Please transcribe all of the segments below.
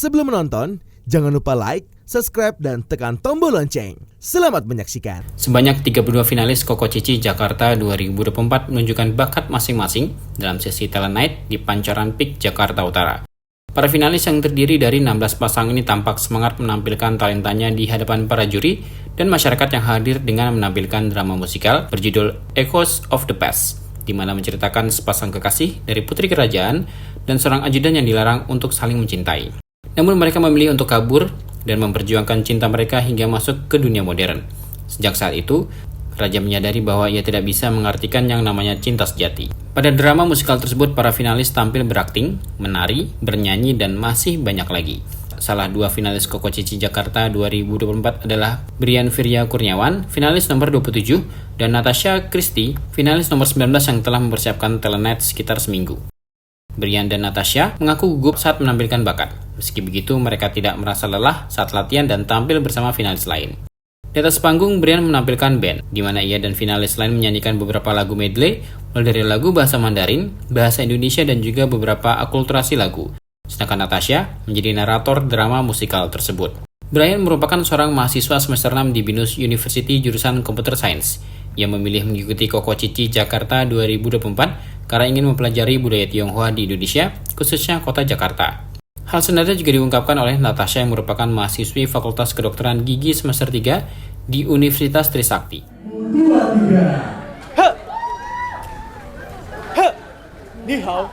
Sebelum menonton, jangan lupa like, subscribe, dan tekan tombol lonceng. Selamat menyaksikan. Sebanyak 32 finalis Koko Cici Jakarta 2024 menunjukkan bakat masing-masing dalam sesi Talent Night di Pancoran Peak, Jakarta Utara. Para finalis yang terdiri dari 16 pasang ini tampak semangat menampilkan talentanya di hadapan para juri dan masyarakat yang hadir dengan menampilkan drama musikal berjudul Echoes of the Past, di mana menceritakan sepasang kekasih dari putri kerajaan dan seorang ajudan yang dilarang untuk saling mencintai. Namun mereka memilih untuk kabur dan memperjuangkan cinta mereka hingga masuk ke dunia modern. Sejak saat itu, raja menyadari bahwa ia tidak bisa mengartikan yang namanya cinta sejati. Pada drama musikal tersebut, para finalis tampil berakting, menari, bernyanyi, dan masih banyak lagi. Salah dua finalis Koko Cici Jakarta 2024 adalah Brian Firya Kurniawan, finalis nomor 27, dan Natasha Christie, finalis nomor 19 yang telah mempersiapkan Talent Night sekitar seminggu. Brian dan Natasha mengaku gugup saat menampilkan bakat. Meski begitu, mereka tidak merasa lelah saat latihan dan tampil bersama finalis lain. Di atas panggung, Brian menampilkan band, di mana ia dan finalis lain menyanyikan beberapa lagu medley, mulai dari lagu bahasa Mandarin, bahasa Indonesia, dan juga beberapa akulturasi lagu. Sedangkan Natasha menjadi narator drama musikal tersebut. Brian merupakan seorang mahasiswa semester 6 di Binus University jurusan Computer Science. Ia memilih mengikuti Koko Cici Jakarta 2024 karena ingin mempelajari budaya Tionghoa di Indonesia, khususnya kota Jakarta. Hal senada juga diungkapkan oleh Natasha yang merupakan mahasiswi Fakultas Kedokteran Gigi semester 3 di Universitas Trisakti. 你好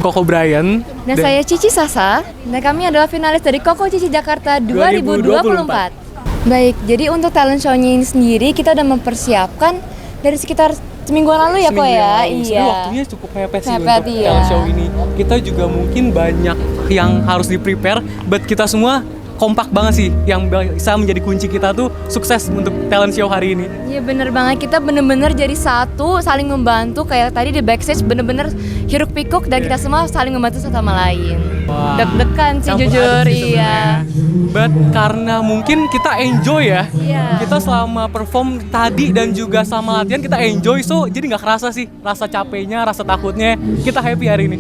Koko Brian dan saya Cici Sasa, dan kami adalah finalis dari Koko Cici Jakarta 2024. Baik, jadi untuk talent show-nya ini sendiri kita udah mempersiapkan dari sekitar semingguan lalu ya kok ya. Iya. Waktunya cukup mepet sih untuk iya. talent show ini. Kita juga mungkin banyak yang harus di-prepare, but kita semua kompak banget sih, yang bisa menjadi kunci kita tuh sukses untuk talent show hari ini. Iya bener banget, kita bener-bener jadi satu, saling membantu. Kayak tadi di backstage bener-bener hiruk pikuk dan kita semua saling membantu satu sama lain. Wah, deg-degan sih jujur, iya. But karena mungkin kita enjoy ya, Iya. kita selama perform tadi dan juga sama latihan kita enjoy, so jadi nggak kerasa sih rasa capeknya, rasa takutnya, kita happy hari ini.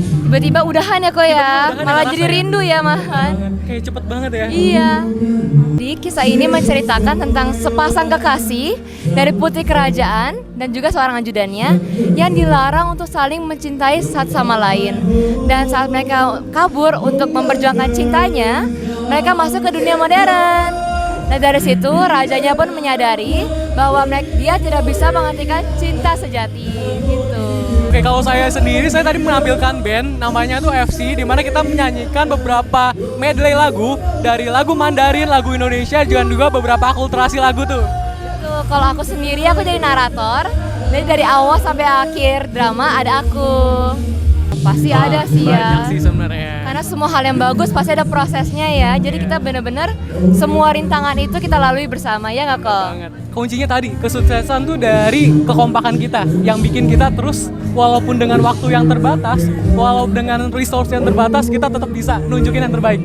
Tiba-tiba udahan ya kok ya, malah jadi rindu ya malahan. Kayak cepet banget ya. Iya. Jadi kisah ini menceritakan tentang sepasang kekasih dari putri kerajaan dan juga seorang ajudannya yang dilarang untuk saling mencintai satu sama lain. Dan saat mereka kabur untuk memperjuangkan cintanya, mereka masuk ke dunia modern. Dan dari situ rajanya pun menyadari bahwa dia tidak bisa menghentikan cinta sejati gitu. Oke, kalau saya sendiri, saya tadi menampilkan band namanya tuh FC, di mana kita menyanyikan beberapa medley lagu dari lagu Mandarin, lagu Indonesia, dan juga beberapa akulturasi lagu tuh. Tuh, kalau aku sendiri aku jadi narator. Jadi dari awal sampai akhir drama ada aku. Pasti ada sih ya. Banyak sih sebenarnya. Karena semua hal yang bagus pasti ada prosesnya ya. Jadi kita benar-benar semua rintangan itu kita lalui bersama ya nggak kok? Banget. Kuncinya tadi kesuksesan tuh dari kekompakan kita yang bikin kita terus walaupun dengan waktu yang terbatas, walaupun dengan resource yang terbatas, kita tetap bisa nunjukin yang terbaik.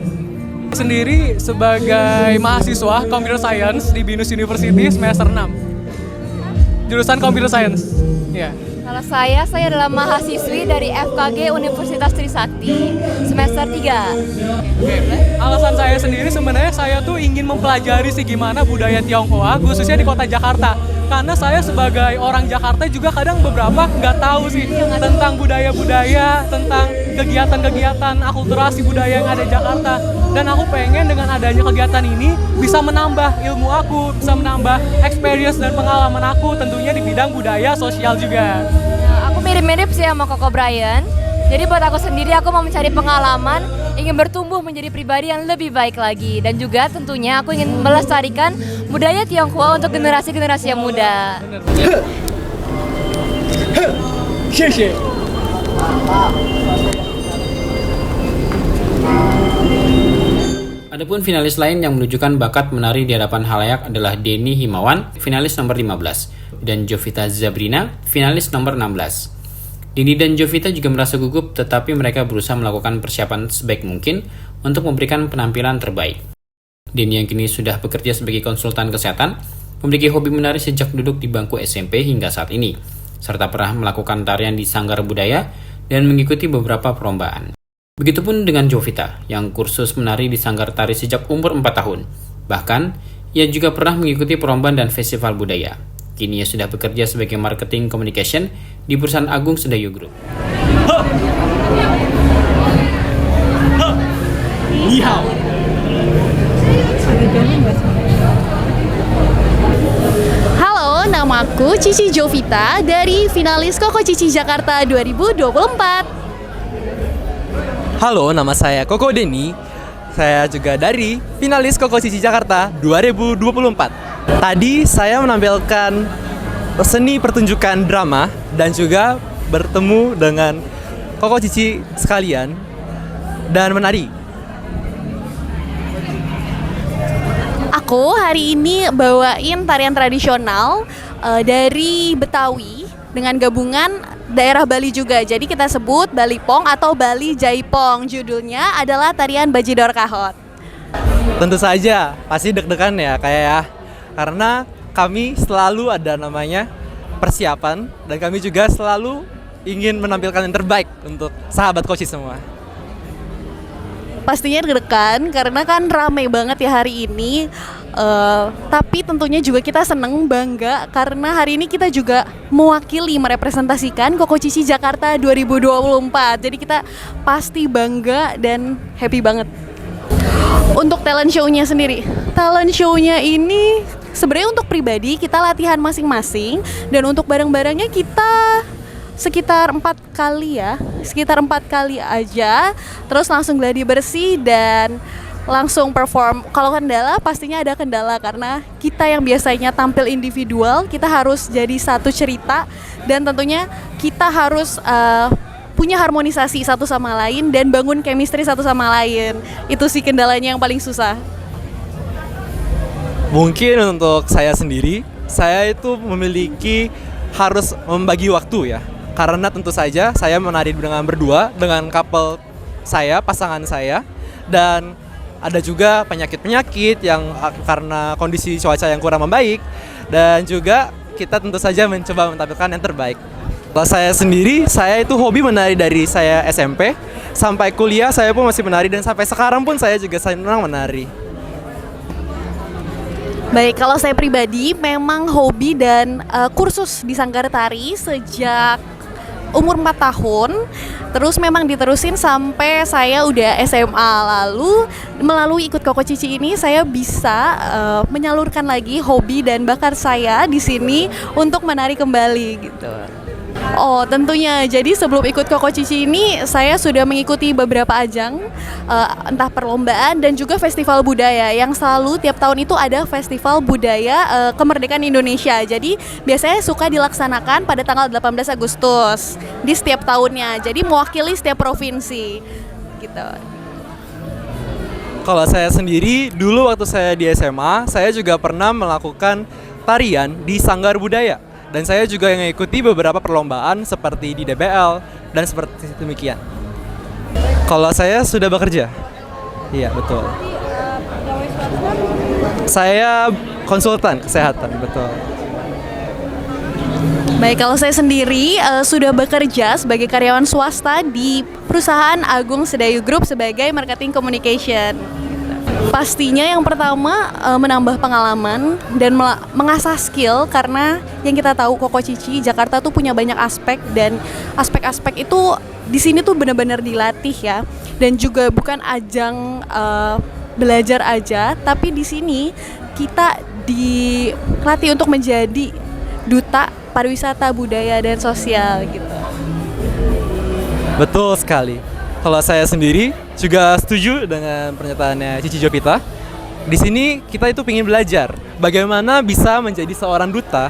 Sendiri sebagai mahasiswa Computer Science di Binus University semester 6. Jurusan Computer Science. Ya. Kalau saya adalah mahasiswi dari FKG Universitas Trisakti semester 3. Oke, alasan saya sendiri sebenarnya saya tuh ingin mempelajari sih gimana budaya Tionghoa khususnya di kota Jakarta. Karena saya sebagai orang Jakarta juga kadang beberapa nggak tahu sih tentang budaya-budaya, tentang kegiatan-kegiatan akulturasi budaya yang ada di Jakarta. Dan aku pengen dengan adanya kegiatan ini bisa menambah ilmu aku, bisa menambah experience dan pengalaman aku tentunya di bidang budaya sosial juga. Nah, aku mirip-mirip sih sama Koko Brian. Jadi buat aku sendiri aku mau mencari pengalaman, ingin bertumbuh menjadi pribadi yang lebih baik lagi. Dan juga tentunya aku ingin melestarikan budaya Tionghoa untuk generasi-generasi yang muda. Adapun finalis lain yang menunjukkan bakat menari di hadapan halayak adalah Denny Himawan, finalis nomor 15, dan Jovita Zabrina, finalis nomor 16. Denny dan Jovita juga merasa gugup, tetapi mereka berusaha melakukan persiapan sebaik mungkin untuk memberikan penampilan terbaik. Denny yang kini sudah bekerja sebagai konsultan kesehatan, memiliki hobi menari sejak duduk di bangku SMP hingga saat ini, serta pernah melakukan tarian di Sanggar Budaya dan mengikuti beberapa perlombaan. Begitupun dengan Jovita yang kursus menari di Sanggar Tari sejak umur 4 tahun. Bahkan, ia juga pernah mengikuti perlombaan dan festival budaya. Kini ia sudah bekerja sebagai marketing communication di perusahaan Agung Sedayu Group. Halo, namaku Cici Jovita dari finalis Koko Cici Jakarta 2024. Halo, nama saya Koko Denny. Saya juga dari finalis Koko Cici Jakarta 2024. Tadi saya menampilkan seni pertunjukan drama dan juga bertemu dengan Koko Cici sekalian dan menari. Aku hari ini bawain tarian tradisional dari Betawi dengan gabungan daerah Bali juga. Jadi kita sebut Bali Pong atau Bali Jaipong. Judulnya adalah tarian Bajidor Kahot. Tentu saja, pasti deg-degan ya karena kami selalu ada namanya persiapan dan kami juga selalu ingin menampilkan yang terbaik untuk sahabat Koci semua. Pastinya deg-degan karena kan rame banget ya hari ini. Tapi tentunya juga kita seneng, bangga karena hari ini kita juga mewakili, merepresentasikan Koko Cici Jakarta 2024. Jadi kita pasti bangga dan happy banget. Untuk talent show-nya sendiri, talent show-nya ini sebenarnya untuk pribadi kita latihan masing-masing, dan untuk barang-barangnya kita sekitar 4 kali aja, terus langsung gladi bersih dan langsung perform. Kalau kendala pastinya ada kendala karena kita yang biasanya tampil individual, kita harus jadi satu cerita dan tentunya kita harus punya harmonisasi satu sama lain dan bangun chemistry satu sama lain. Itu sih kendalanya yang paling susah. Mungkin untuk saya sendiri, saya itu memiliki harus membagi waktu ya. Karena tentu saja saya menari dengan berdua dengan couple saya, pasangan saya, dan ada juga penyakit-penyakit yang karena kondisi cuaca yang kurang membaik, dan juga kita tentu saja mencoba menampilkan yang terbaik. Kalau saya sendiri, saya itu hobi menari dari saya SMP sampai kuliah, saya pun masih menari dan sampai sekarang pun saya juga senang menari. Baik, kalau saya pribadi memang hobi dan kursus di Sanggar Tari sejak umur 4 tahun, terus memang diterusin sampai saya udah SMA. Lalu melalui ikut Koko Cici ini saya bisa menyalurkan lagi hobi dan bakat saya di sini untuk menari kembali gitu. Oh, tentunya. Jadi sebelum ikut Koko Cici ini saya sudah mengikuti beberapa ajang, entah perlombaan dan juga festival budaya yang selalu tiap tahun itu ada festival budaya kemerdekaan Indonesia. Jadi biasanya suka dilaksanakan pada tanggal 18 Agustus di setiap tahunnya. Jadi mewakili setiap provinsi gitu. Kalau saya sendiri, dulu waktu saya di SMA, saya juga pernah melakukan tarian di Sanggar Budaya. Dan saya juga yang mengikuti beberapa perlombaan seperti di DBL dan seperti demikian. Kalau saya sudah bekerja. Iya, betul. Saya konsultan kesehatan, betul. Baik, kalau saya sendiri sudah bekerja sebagai karyawan swasta di perusahaan Agung Sedayu Group sebagai marketing communication. Pastinya yang pertama menambah pengalaman dan mengasah skill, karena yang kita tahu Koko Cici Jakarta tuh punya banyak aspek, dan aspek-aspek itu di sini tuh benar-benar dilatih ya, dan juga bukan ajang belajar aja, tapi di sini kita dilatih untuk menjadi duta pariwisata budaya dan sosial gitu. Betul sekali. Kalau saya sendiri juga setuju dengan pernyataannya Cici Jovita. Di sini kita itu ingin belajar bagaimana bisa menjadi seorang duta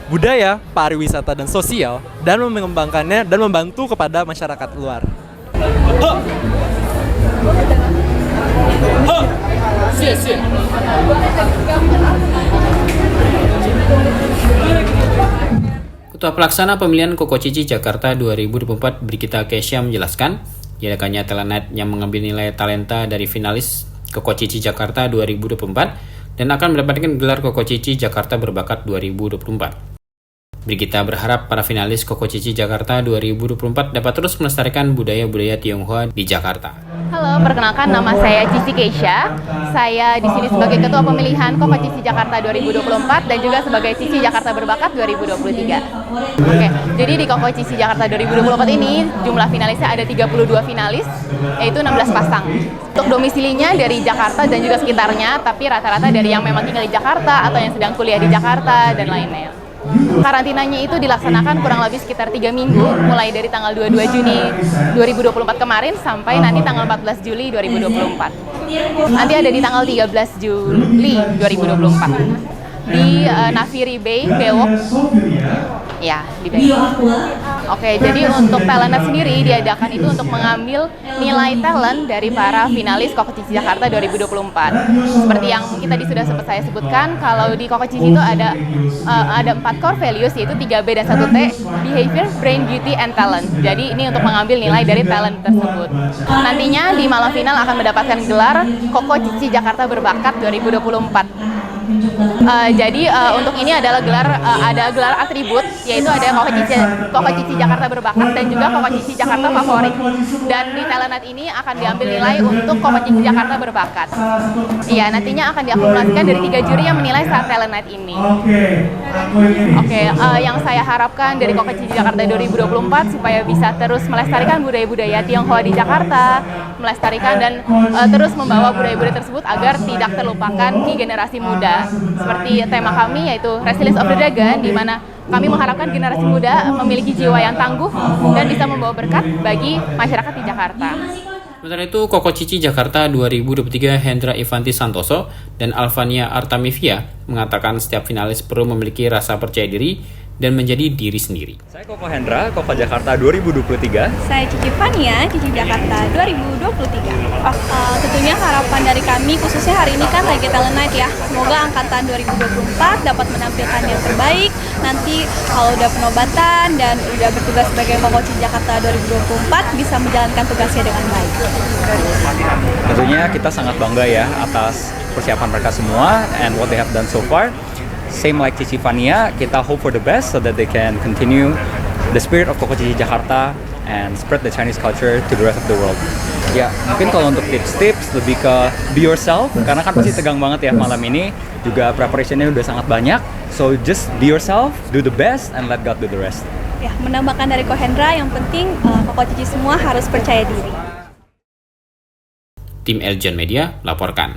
budaya, pariwisata dan sosial, dan mengembangkannya dan membantu kepada masyarakat luar. Ketua Pelaksana Pemilihan Koko Cici Jakarta 2024 Brigita Kesya menjelaskan, diadakannya talent night yang mengambil nilai talenta dari finalis Koko Cici Jakarta 2024 dan akan mendapatkan gelar Koko Cici Jakarta Berbakat 2024. Brigita berharap para finalis Koko Cici Jakarta 2024 dapat terus melestarikan budaya-budaya Tionghoa di Jakarta. Halo, perkenalkan nama saya Cici Keisha. Saya di sini sebagai Ketua Pemilihan Koko Cici Jakarta 2024 dan juga sebagai Cici Jakarta Berbakat 2023. Oke, jadi di Koko Cici Jakarta 2024 ini jumlah finalisnya ada 32 finalis, yaitu 16 pasang. Untuk domisilinya dari Jakarta dan juga sekitarnya, tapi rata-rata dari yang memang tinggal di Jakarta atau yang sedang kuliah di Jakarta dan lainnya. Karantinanya itu dilaksanakan kurang lebih sekitar 3 minggu, mulai dari tanggal 22 Juni 2024 kemarin sampai nanti tanggal 14 Juli 2024. Nanti ada di tanggal 13 Juli 2024 di Naviri Bay, Bewok. Ya, di Bewok. Oke, jadi untuk talent sendiri diadakan itu untuk mengambil nilai talent dari para finalis Koko Cici Jakarta 2024. Seperti yang tadi sudah sempat saya sebutkan, kalau di Koko Cici itu ada 4 core values, yaitu 3B dan 1T, behavior, brain, beauty, and talent. Jadi ini untuk mengambil nilai dari talent tersebut. Nantinya di malam final akan mendapatkan gelar Koko Cici Jakarta Berbakat 2024. Jadi untuk ini adalah ada gelar atribut, yaitu ada Koko Cici Jakarta Berbakat dan juga Koko Cici Jakarta Favorit. Dan di talent night ini akan diambil nilai untuk Koko Cici Jakarta Berbakat. Iya, nantinya akan diakumulasikan dari 3 juri yang menilai saat talent night ini. Oke, yang saya harapkan dari Koko Cici Jakarta 2024 supaya bisa terus melestarikan budaya-budaya Tionghoa di Jakarta, melestarikan dan terus membawa budaya-budaya tersebut agar tidak terlupakan di generasi muda. Seperti tema kami yaitu Resilience of the Dragon, di mana kami mengharapkan generasi muda memiliki jiwa yang tangguh dan bisa membawa berkat bagi masyarakat di Jakarta. Sementara itu, Koko Cici Jakarta 2023 Hendra Ivanti Santoso dan Alvania Artamivia mengatakan setiap finalis perlu memiliki rasa percaya diri dan menjadi diri sendiri. Saya Koko Hendra, Koko Jakarta 2023. Saya Cici Fania, Cici Jakarta 2023. Tentunya harapan dari kami, khususnya hari ini kan lagi Talent Night ya. Semoga angkatan 2024 dapat menampilkan yang terbaik. Nanti kalau udah penobatan dan udah bertugas sebagai Koko Cici Jakarta 2024 bisa menjalankan tugasnya dengan baik. Tentunya kita sangat bangga ya atas persiapan mereka semua and what they have done so far. Same like Cici Fania, kita hope for the best so that they can continue the spirit of Koko Cici Jakarta and spread the Chinese culture to the rest of the world. Ya, mungkin kalau untuk tips-tips lebih ke be yourself, karena kan pasti tegang banget ya malam ini, juga preparationnya udah sangat banyak. So just be yourself, do the best, and let God do the rest. Ya, menambahkan dari Ko Hendra, yang penting Koko Cici semua harus percaya diri. Tim Eljon Media laporkan.